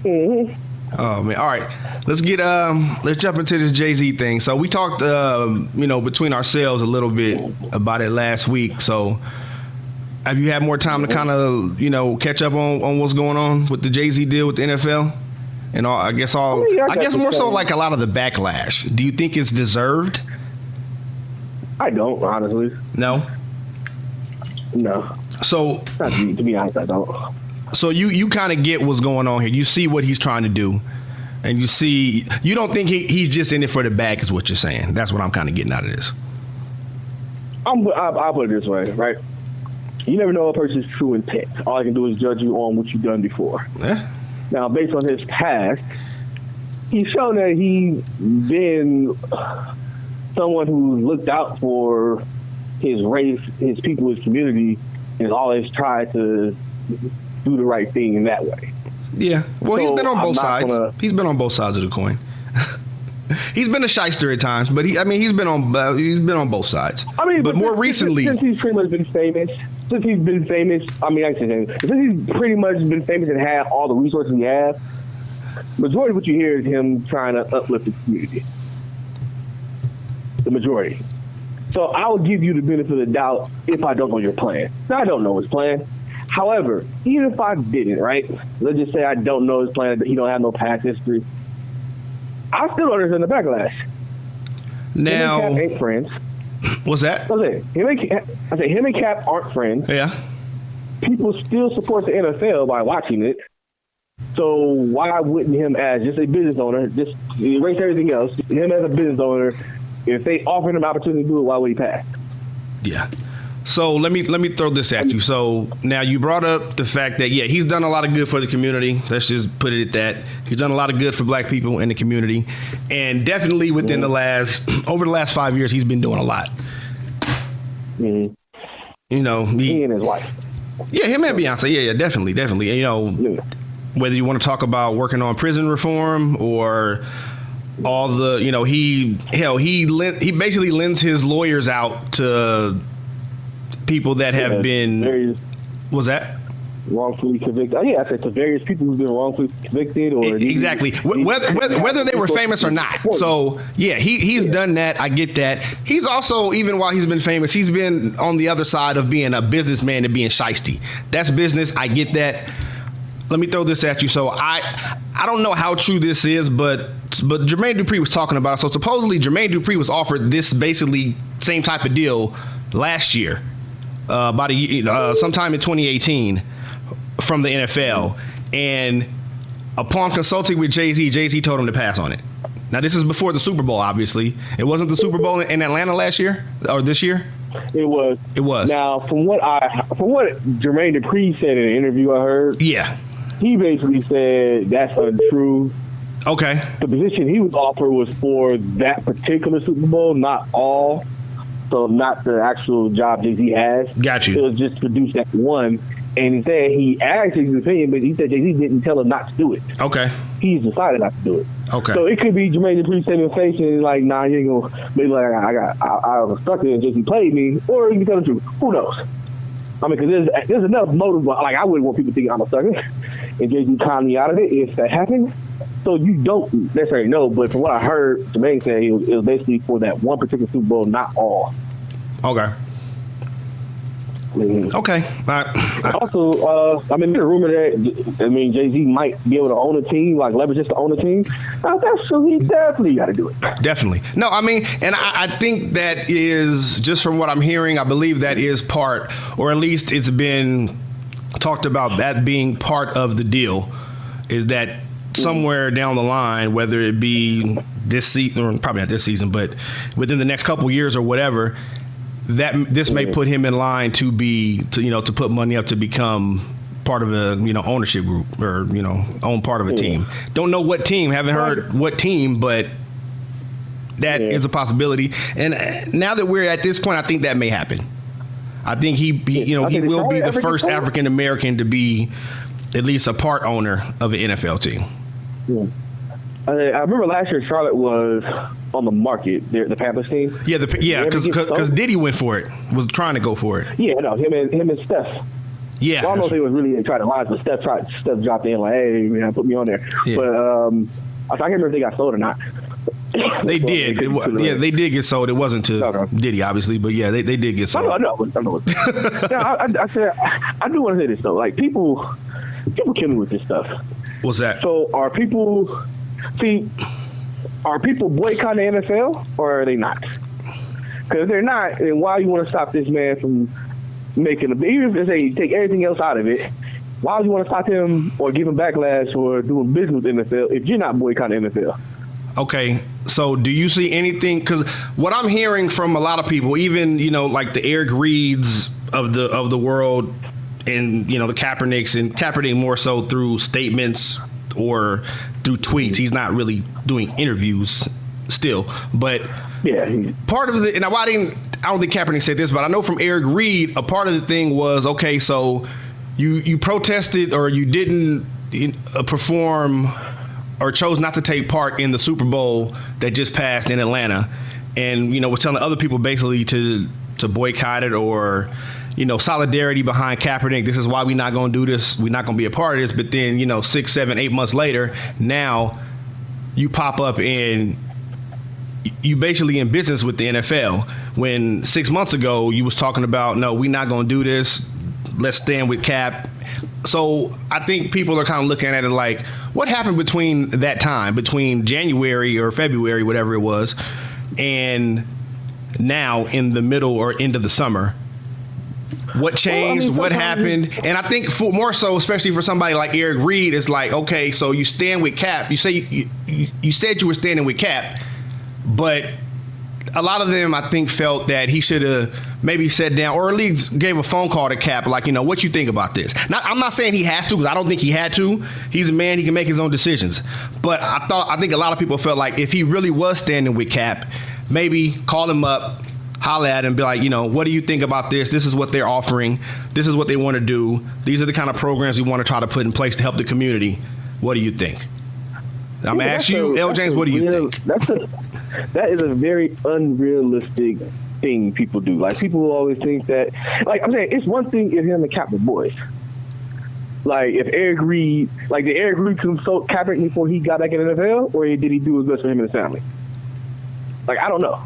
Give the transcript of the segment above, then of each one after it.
Mm-hmm. Oh man! All right, let's jump into this Jay-Z thing. So we talked, between ourselves a little bit about it last week. So have you had more time to kind of, catch up on what's going on with the Jay-Z deal with the NFL and all? I guess more so like a lot of the backlash. Do you think it's deserved? I don't, honestly. No. So to be honest, I don't. So you kind of get what's going on here. You see what he's trying to do, and you don't think he's just in it for the bag, is what you're saying. That's what I'm kind of getting out of this. I'll put it this way, right? You never know a person's true intent. All I can do is judge you on what you've done before. Yeah. Now, based on his past, he's shown that he's been someone who looked out for his race, his people, his community, and always tried to do the right thing in that way. Yeah. Well, So he's been on both sides. He's been on both sides of the coin. He's been a shyster at times, but he's been on both sides. But more recently, since he's pretty much been famous, since he's pretty much been famous and had all the resources he has, majority of what you hear is him trying to uplift the community. The majority. So I will give you the benefit of the doubt if I don't know your plan. Now, I don't know his plan. However, even if I didn't, right? Let's just say I don't know his plan, he don't have no past history. I still understand the backlash. Now, him and Cap ain't friends. What's that? Him and Cap aren't friends. Yeah. People still support the NFL by watching it. So why wouldn't him, as just a business owner, just erase everything else, him as a business owner, if they offered him an opportunity to do it, why would he pass? Yeah. So let me throw this at you. So now you brought up the fact that, he's done a lot of good for the community. Let's just put it at that. He's done a lot of good for black people in the community. And definitely within over the last 5 years, he's been doing a lot. Mm-hmm. He and his wife. Yeah, him and Beyonce. Yeah, definitely. Whether you want to talk about working on prison reform or all the, he basically lends his lawyers out to people that have been, was that? Wrongfully convicted. I said to various people who've been wrongfully convicted. Or exactly. Whether they were famous or not. So, he's done that. I get that. He's also, even while he's been famous, he's been on the other side of being a businessman and being shiesty. That's business. I get that. Let me throw this at you. So I don't know how true this is, but Jermaine Dupri was talking about it. So supposedly Jermaine Dupri was offered this basically same type of deal last year, about sometime in 2018 from the NFL. And upon consulting with Jay-Z told him to pass on it. Now this is before the Super Bowl, obviously. It wasn't the Super Bowl in Atlanta last year or this year? It was. Now, from what Jermaine Dupri said in an interview I heard, he basically said that's untrue. Okay. The position he was offered was for that particular Super Bowl, not all. So not the actual job Jay-Z has. Got you. It was just to produce that one. And he said he asked his opinion, but he said Jay-Z didn't tell him not to do it. Okay. He's decided not to do it. Okay. So it could be Jermaine Dupri saving face and like, nah, you ain't gonna be like, I was stuck there and Jay-Z played me, or you can tell the truth. Who knows? I mean, because there's enough motive. Like, I wouldn't want people thinking I'm a sucker, and Jay-Z conned me out of it if that happened. So you don't necessarily know, but from what I heard, Jermaine said it was basically for that one particular Super Bowl, not all. Okay. Okay. Also, there's a rumor that Jay-Z might be able to own a team, like leverage just to own a team. That's true. He definitely got to do it. Definitely. No, and I think that is, just from what I'm hearing, I believe that is part, or at least it's been talked about that being part of the deal, is that somewhere down the line, whether it be this season, or probably not this season, but within the next couple years or whatever, that this may put him in line to put money up to become part of a ownership group, or own part of a team. Don't know what team, haven't heard what team, but that is a possibility. And now that we're at this point, I think that may happen. I think he will be the first African American to be at least a part owner of an NFL team. Yeah. I remember last year Charlotte was on the market, the Panthers team. Yeah, because Diddy went for it, was trying to go for it. Yeah, no, him and Steph. Yeah. Well, I don't know if they was really trying to lie, but Steph dropped in like, hey, man, put me on there. Yeah. But I can't remember if they got sold or not. They did. They did get sold. It wasn't to Diddy, obviously, but yeah, they did get sold. I know. I said, I do want to say this though. Like people kill me with this stuff. What's that? So are people boycotting the NFL or are they not? Because if they're not, then why you want to stop this man from making even if they take everything else out of it? Why would you want to stop him or give him backlash for doing business with the NFL if you're not boycotting the NFL? Okay, so do you see anything? Because what I'm hearing from a lot of people, even like the Eric Reeds of the world, and the Kaepernicks, and Kaepernick more so through statements or through tweets. He's not really doing interviews still, but yeah, part of the and I don't think Kaepernick said this, but I know from Eric Reed, a part of the thing was okay. So you protested or you didn't perform or chose not to take part in the Super Bowl that just passed in Atlanta, and was telling other people basically to boycott it or solidarity behind Kaepernick. This is why we're not going to do this. We're not going to be a part of this. But then 6, 7, 8 months later, now you pop up and you basically in business with the NFL. When 6 months ago you was talking about no, we're not going to do this. Let's stand with Cap. So I think people are kind of looking at it like, what happened between that time, between January or February, whatever it was, and now in the middle or end of the summer? What changed? What happened? And I think more so, especially for somebody like Eric Reed, it's like, okay, so you stand with Cap. You say you said you were standing with Cap, but a lot of them, I think, felt that he should have maybe sat down or at least gave a phone call to Cap, like, what you think about this? I'm not saying he has to, because I don't think he had to. He's a man; he can make his own decisions. But I think a lot of people felt like if he really was standing with Cap, maybe call him up, holler at him, be like, what do you think about this? This is what they're offering. This is what they want to do. These are the kind of programs we want to try to put in place to help the community. What do you think? I'm going to ask you, L. James, what do you think? That is a very unrealistic thing people do. Like, people always think that, like, I'm saying, it's one thing if him and Cap were boys. Like, if Eric Reed, did Eric Reed consult Kaepernick before he got back in the NFL, or did he do his best for him and his family? Like, I don't know.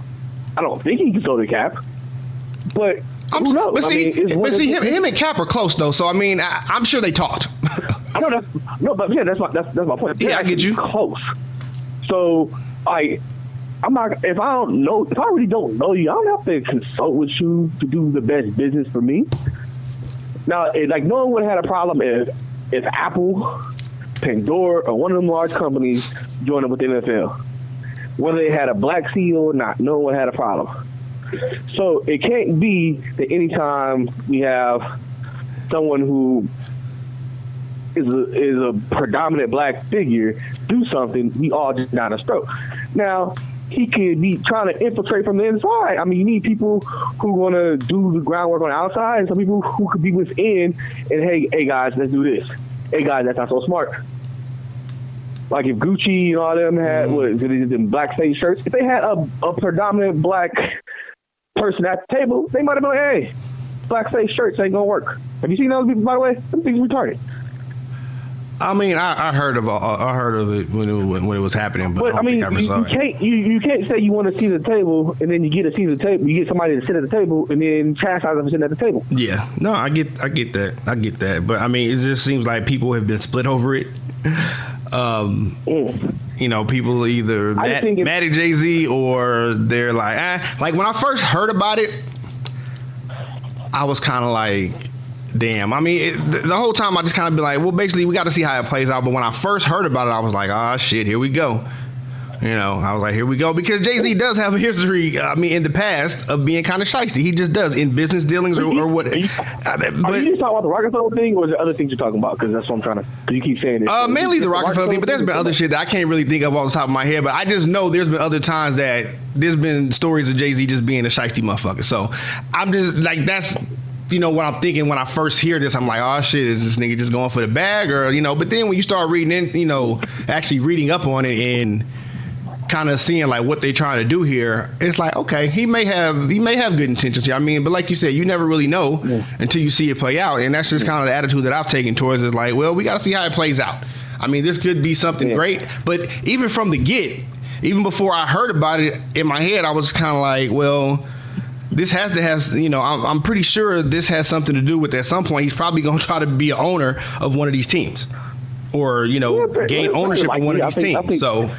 I don't think he consulted Cap, but who knows? But see, him and Cap are close though. So I mean, I'm sure they talked. I know but yeah, that's my point. Yeah, I get you. Close. So I'm not. If I really don't know you, I don't have to consult with you to do the best business for me. Now, no one would have had a problem if Apple, Pandora, or one of them large companies joined up with the NFL. Whether they had a black CEO or not, no one had a problem. So it can't be that anytime we have someone who is a predominant black figure do something, we all just down a stroke. Now, he could be trying to infiltrate from the inside. I mean, you need people who want to do the groundwork on the outside, and some people who could be within and, hey guys, let's do this. Hey guys, that's not so smart. Like if Gucci and all them had them blackface shirts, if they had a predominant black person at the table, they might have been like, hey, blackface shirts ain't gonna work. Have you seen those people, by the way? Them things retarded. I mean, I heard of it when it was happening, but I mean, you can't say you want to see the table and then you get to see the table. You get somebody to sit at the table and then chastise them for sitting at the table. Yeah, no, I get that, but I mean, it just seems like people have been split over it. People either mad at Jay-Z or they're like, Like when I first heard about it, I was kind of like, damn. I mean, the whole time I just kind of be like, well, basically we got to see how it plays out. But when I first heard about it, I was like, oh shit, here we go. I was like, here we go, because Jay-Z does have a history. I mean, in the past of being kind of shiesty. He just does in business dealings or what. Are you just talking about the Rockefeller thing, or is there other things you're talking about? Because that's what I'm trying to. Because you keep saying it. Mainly the Rockefeller thing, but there's been other shit that I can't really think of off the top of my head. But I just know there's been other times that there's been stories of Jay-Z just being a shiesty motherfucker. So I'm just like, that's what I'm thinking when I first hear this. I'm like, oh shit, is this nigga just going for the bag, or But then when you start reading in, actually reading up on it and kind of seeing like what they trying to do here, it's like, okay, he may have good intentions here. I mean, but like you said, you never really know until you see it play out. And that's just kind of the attitude that I've taken towards it. Is like, well, we got to see how it plays out. I mean, this could be something great, but even from the get, even before I heard about it in my head, I was kind of like, well, this has to have, you know, I'm pretty sure this has something to do with at some point he's probably going to try to be an owner of one of these teams, or, you know, gain ownership of one of these teams. So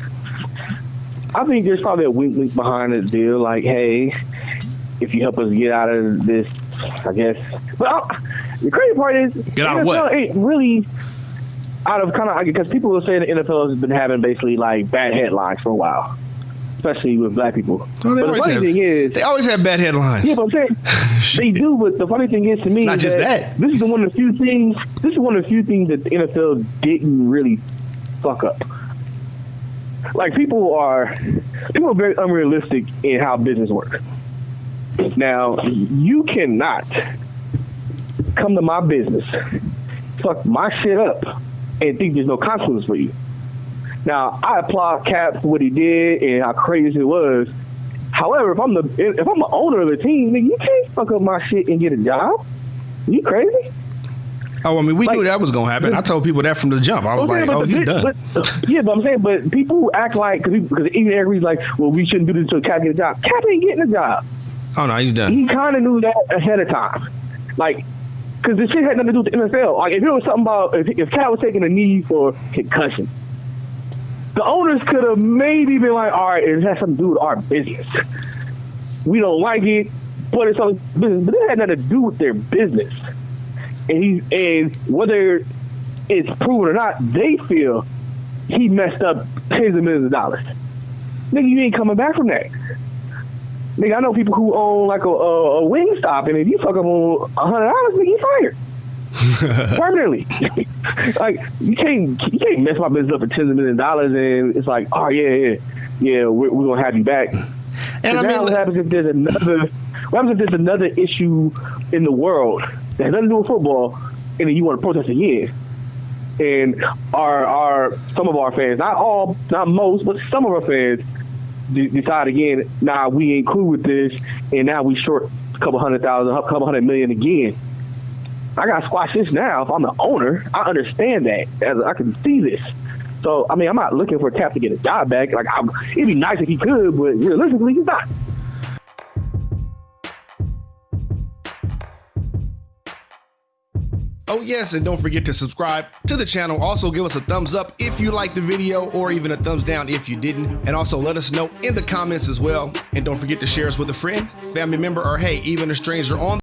I think there's probably a wink behind the deal, like, hey, if you help us get out of this, I guess. But the crazy part is, get out of what? Ain't really out of kind of, because people will say the NFL has been having basically like bad headlines for a while, especially with black people. Well, but the funny thing is, they always have bad headlines. Yeah, but I'm saying they do. But the funny thing is, to me, not just that. This is one of the few things. This is one of the few things that the NFL didn't really fuck up. Like people are very unrealistic in how business works. Now, you cannot come to my business, fuck my shit up, and think there's no consequences for you. Now, I applaud Cap for what he did and how crazy it was. However, if I'm the owner of the team, nigga, you can't fuck up my shit and get a job. You crazy? Oh, I mean, we knew that was gonna happen. I told people that from the jump. I was like, "Oh, he's done." But I'm saying, but people who act like because even everybody's like, "Well, we shouldn't do this until Cap get a job." Cap ain't getting a job. Oh no, he's done. He kind of knew that ahead of time, like, because this shit had nothing to do with the NFL. Like, if it was something about if Cap was taking a knee for concussion, the owners could have maybe been like, "All right, it has something to do with our business. We don't like it, but it's our business." But it had nothing to do with their business. And whether it's proven or not, they feel he messed up tens of millions of dollars. Nigga, you ain't coming back from that. Nigga, I know people who own like a wing stop, and if you fuck up on $100, nigga, you fired permanently. Like you can't mess my business up for tens of millions of dollars, and it's like, oh yeah, we're gonna have you back. And I mean, what happens if there's another issue in the world that has nothing to do with football, and then you want to protest again? And some of our fans, not most, but some of our fans decide again, nah, we ain't cool with this, and now we short a couple $100 million again. I gotta squash this now. If I'm the owner, I understand that. I can see this. So I mean, I'm not looking for Cap to get a job back. Like, it'd be nice if he could, but realistically, he's not. Oh yes, and don't forget to subscribe to the channel. Also give us a thumbs up if you liked the video, or even a thumbs down if you didn't. And also let us know in the comments as well. And don't forget to share us with a friend, family member, or hey, even a stranger on